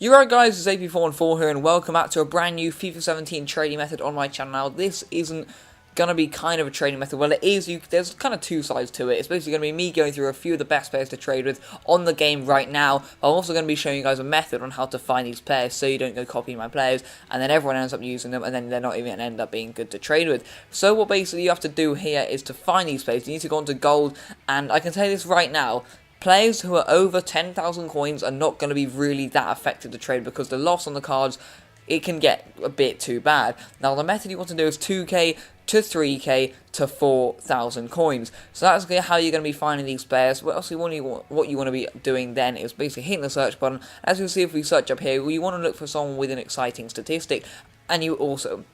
You're right guys, it's AP414 here and welcome back to a brand new FIFA 17 trading method on my channel. Now this isn't going to be kind of a trading method, well it is, there's kind of two sides to it. It's basically going to be me going through a few of the best players to trade with on the game right now. I'm also going to be showing you guys a method on how to find these players so you don't go copying my players and then everyone ends up using them and then they're not even going to end up being good to trade with. So what basically you have to do here is to find these players. You need to go onto gold, and I can tell you this right now, players who are over 10,000 coins are not going to be really that effective to trade because the loss on the cards, it can get a bit too bad. Now the method you want to do is 2k to 3k to 4,000 coins. So that's how you're going to be finding these players. What else what you want to be doing then is basically hitting the search button. As you can see, if we search up here, you want to look for someone with an exciting statistic, and you also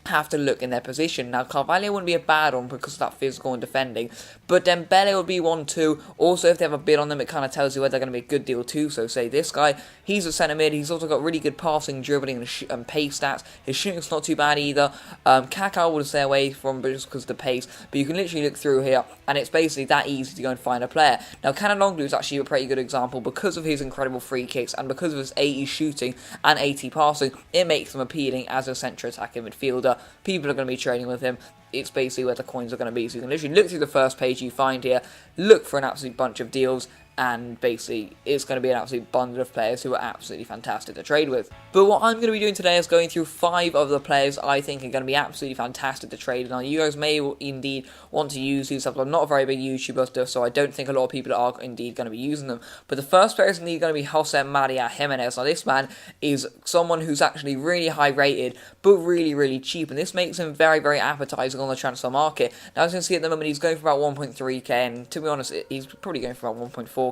have to look in their position. Now Carvalho wouldn't be a bad one because of that physical and defending, but Dembele would be one too. Also, if they have a bid on them, it kind of tells you whether they're going to be a good deal too. So say this guy, he's a centre mid, he's also got really good passing, dribbling and pace stats. His shooting's not too bad either. Kaká would stay away from just because of the pace, but you can literally look through here and it's basically that easy to go and find a player. Now Canalonglu is actually a pretty good example because of his incredible free kicks and because of his 80 shooting and 80 passing. It makes him appealing as a central attacking midfielder. People are going to be trading with him. It's basically where the coins are going to be. So you can literally look through the first page you find here, look for an absolute bunch of deals, and basically it's going to be an absolute bundle of players who are absolutely fantastic to trade with. But what I'm going to be doing today is going through 5 of the players I think are going to be absolutely fantastic to trade. Now you guys may indeed want to use these. I'm not a very big YouTuber, so I don't think a lot of people are indeed going to be using them. But the first player is indeed going to be Jose Maria Jimenez. Now this man is someone who's actually really high rated, but really cheap, and this makes him very appetizing on the transfer market. Now as you can see at the moment he's going for about 1.3k, and to be honest he's probably going for about 1.4k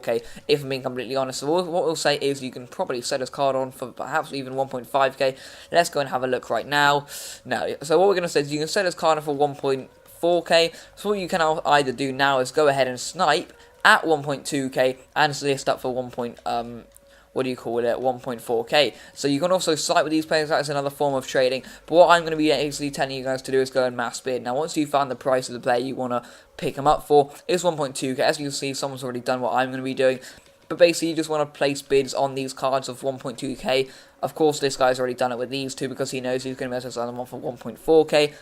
if I'm being completely honest. So what we'll say is you can probably set his card on for perhaps even 1.5k. Let's go and have a look right now. No, so what we're going to say is you can set his card on for 1.4k. So what you can either do now is go ahead and snipe at 1.2k and list up for 1.4k. So you can also snipe with these players. That is another form of trading. But what I'm going to be basically telling you guys to do is go and mass bid. Now once you found the price of the player you want to pick them up for, it's 1.2k. As you can see, someone's already done what I'm going to be doing. But basically you just want to place bids on these cards of 1.2k. Of course this guy's already done it with these two because he knows he's going to be able to sell them on for 1.4k.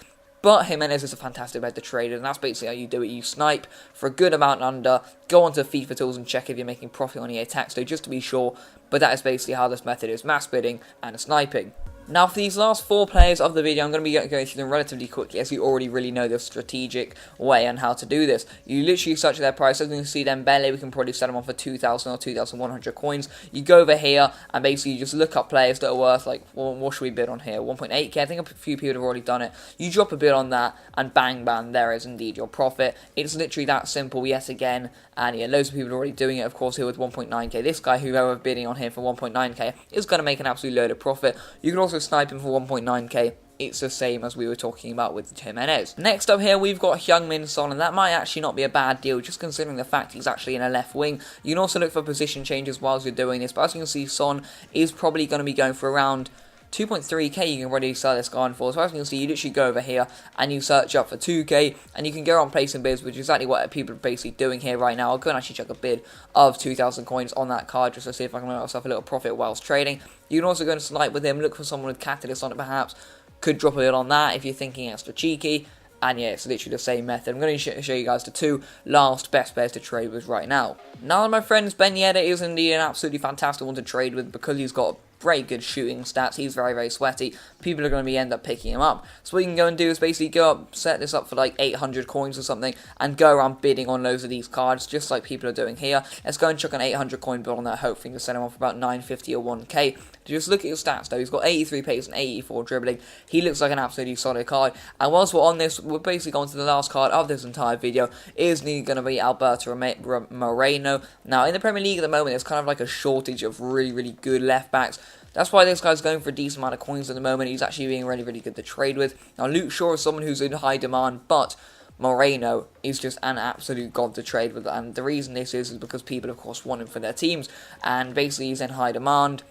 But Jimenez is a fantastic bet to trade, and that's basically how you do it. You snipe for a good amount under, go onto FIFA tools and check if you're making profit on EA tax, so just to be sure. But that is basically how this method is: mass bidding and sniping. Now for these last 4 players of the video, I'm going to be going through them relatively quickly as you already really know the strategic way on how to do this. You literally search their price. As you can see Dembele, we can probably set them on for 2,000 or 2,100 coins. You go over here and basically you just look up players that are worth, like, well, what should we bid on here? 1.8k, I think a few people have already done it. You drop a bid on that and bang, there is indeed your profit. It's literally that simple yet again, and yeah, loads of people are already doing it, of course, here with 1.9k. This guy, whoever bidding on him for 1.9k, is going to make an absolute load of profit. You can also snipe him for 1.9k. It's the same as we were talking about with Jimenez. Next up here, we've got Heung-min Son, and that might actually not be a bad deal, just considering the fact he's actually in a left wing. You can also look for position changes whilst you're doing this, but as you can see, Son is probably going to be going for around 2.3k. You can already sell this guy for. So as you can see, you literally go over here and you search up for 2k, and you can go on placing bids, which is exactly what people are basically doing here right now. I'll go and actually check a bid of 2,000 coins on that card just to see if I can make myself a little profit whilst trading. You can also go and snipe with him, look for someone with catalyst on it perhaps. Could drop a bit on that if you're thinking extra cheeky. And yeah, it's literally the same method. I'm going to show you guys the 2 last best players to trade with right now. Now, my friends, Ben Yedder is indeed an absolutely fantastic one to trade with because he's got very good shooting stats. He's very sweaty. People are going to end up picking him up. So what you can go and do is basically go up, set this up for like 800 coins or something, and go around bidding on loads of these cards, just like people are doing here. Let's go and chuck an 800 coin bid on that, hopefully to set him off for about 950 or 1k. Just look at his stats though. He's got 83 pace and 84 dribbling. He looks like an absolutely solid card. And whilst we're on this, we're basically going to the last card of this entire video. Is going to be Alberto Moreno. Now in the Premier League at the moment, there's kind of like a shortage of really good left backs. That's why this guy's going for a decent amount of coins at the moment. He's actually being really good to trade with. Now Luke Shaw is someone who's in high demand, but Moreno is just an absolute god to trade with. And the reason this is because people of course want him for their teams, and basically he's in high demand.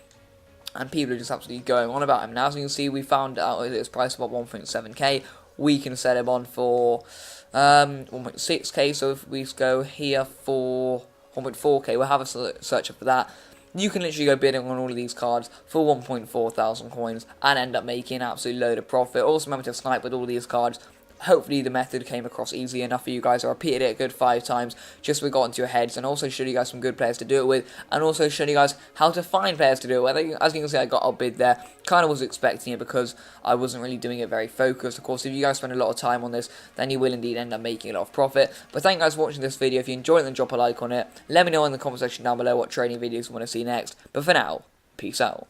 And people are just absolutely going on about him. Now, as you can see, we found out that his price about 1.7k. We can set him on for 1.6k. So if we go here for 1.4k, we'll have a search for that. you can literally go bidding on all of these cards for 1.4 thousand coins and end up making an absolute load of profit. Also remember to snipe with all these cards. Hopefully the method came across easy enough for you guys. I repeated it a good 5 times just so we got into your heads, and also showed you guys some good players to do it with, and also showed you guys how to find players to do it with. As you can see, I got a bid there. Kind of was expecting it because I wasn't really doing it very focused. Of course, if you guys spend a lot of time on this, then you will indeed end up making a lot of profit. But thank you guys for watching this video. If you enjoyed it, then drop a like on it. Let me know in the comment section down below what trading videos you want to see next. But for now, peace out.